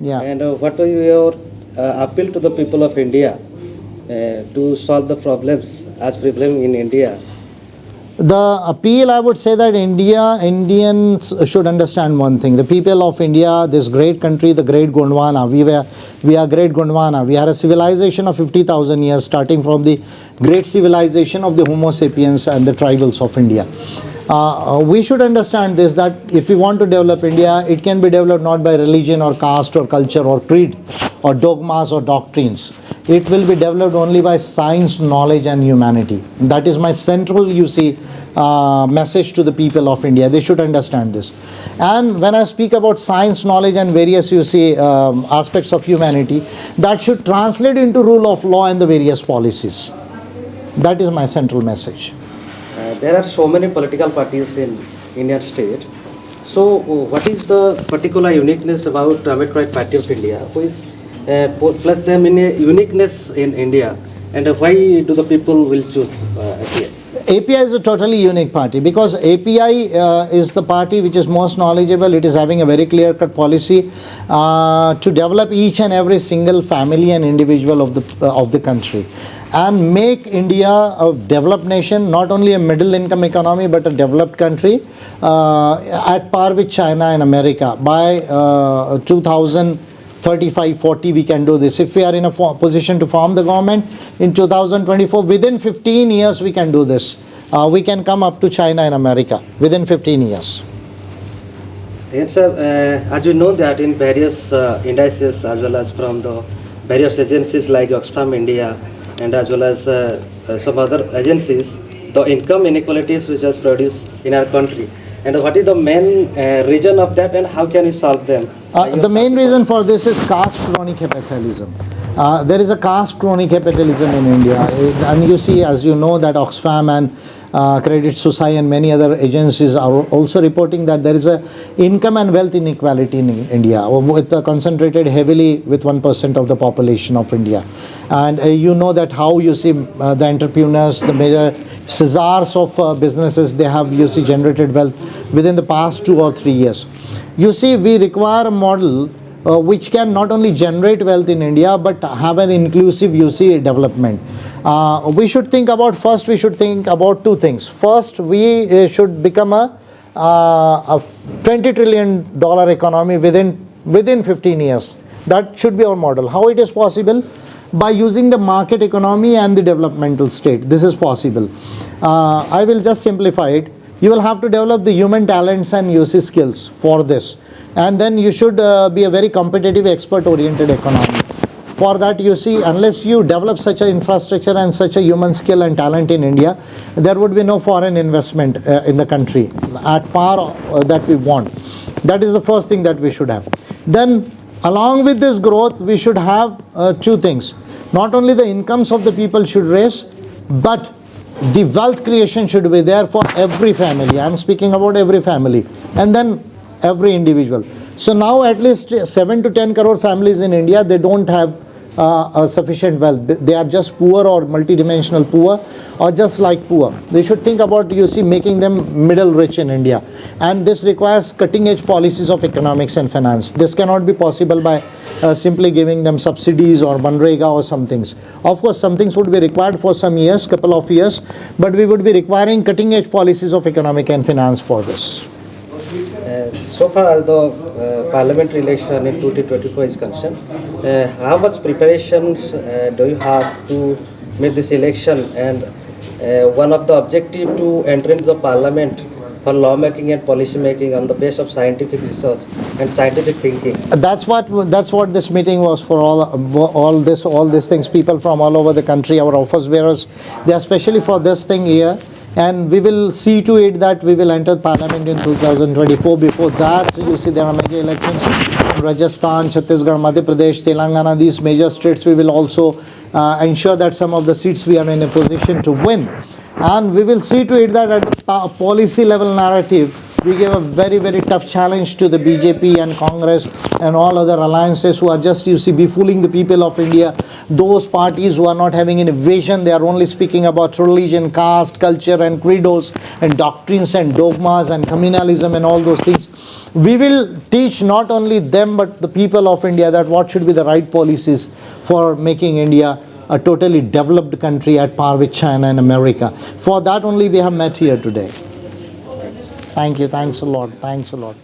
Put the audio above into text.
Yeah. And what are your appeal to the people of India to solve the problems as prevalent in India? The appeal, I would say that Indians should understand one thing. The people of India, this great country, the great Gondwana, we are great Gondwana. We are a civilization of 50,000 years, starting from the great civilization of the Homo sapiens and the tribals of India. We should understand this, that if we want to develop India, it can be developed not by religion or caste or culture or creed or dogmas or doctrines. It will be developed only by science, knowledge and humanity. That is my central, message to the people of India. They should understand this. And when I speak about science, knowledge and various, aspects of humanity, that should translate into rule of law and the various policies. That is my central message. There are so many political parties in Indian state. So what is the particular uniqueness about Ambedkarite Party of India, who is plus them in a uniqueness in India, and why do the people will choose API? API is a totally unique party because API is the party which is most knowledgeable. It is having a very clear-cut policy to develop each and every single family and individual of the country, and make India a developed nation, not only a middle income economy but a developed country at par with China and America. By 2035-40 we can do this. If we are in a position to form the government in 2024, within 15 years we can do this. We can come up to China and America within 15 years. Yes, sir. As you know that in various indices as well as from the various agencies like Oxfam India and as well as some other agencies, the income inequalities which is produced in our country. And what is the main reason of that, and how can you solve them? The main reason for this is caste crony capitalism. There is a caste crony capitalism in India, and you see, as you know, that Oxfam and Credit Society and many other agencies are also reporting that there is a income and wealth inequality in India, with concentrated heavily with 1% of the population of India. And you know that how the entrepreneurs, the major scissors of businesses, they have generated wealth within the past 2 or 3 years. We require a model which can not only generate wealth in India but have an inclusive development. We should think about two things. First, we should become a $20 trillion economy within 15 years. That should be our model. How it is possible? By using the market economy and the developmental state. This is possible. I will just simplify it. You will have to develop the human talents and skills for this. And then you should be a very competitive, expert-oriented economy. For that, unless you develop such an infrastructure and such a human skill and talent in India, there would be no foreign investment in the country at par that we want. That is the first thing that we should have. Then, along with this growth, we should have two things. Not only the incomes of the people should raise, but the wealth creation should be there for every family. I am speaking about every family. And then every individual. So now at least 7 to 10 crore families in India, they don't have sufficient wealth. They are just poor or multidimensional poor or just like poor. We should think about, making them middle rich in India. And this requires cutting edge policies of economics and finance. This cannot be possible by simply giving them subsidies or Manrega or some things. Of course, some things would be required for some years, couple of years, but we would be requiring cutting edge policies of economic and finance for this. So far as the parliamentary election in 2024 is concerned, how much preparations do you have to make this election? And one of the objectives to enter into the parliament for lawmaking and policy making on the basis of scientific research and scientific thinking. That's what this meeting was for. All these things, people from all over the country, our office bearers, they are especially for this thing here. And we will see to it that we will enter parliament in 2024. Before that, there are major elections in Rajasthan, Chhattisgarh, Madhya Pradesh, Telangana. These major states, we will also ensure that some of the seats we are in a position to win. And we will see to it that at the policy level narrative, we give a very, very tough challenge to the BJP and Congress and all other alliances who are just, befooling the people of India. Those parties who are not having any vision, they are only speaking about religion, caste, culture and credos and doctrines and dogmas and communalism and all those things. we will teach not only them but the people of India that what should be the right policies for making India a totally developed country at par with China and America. For that only we have met here today. Thank you. Thanks a lot. Thanks a lot.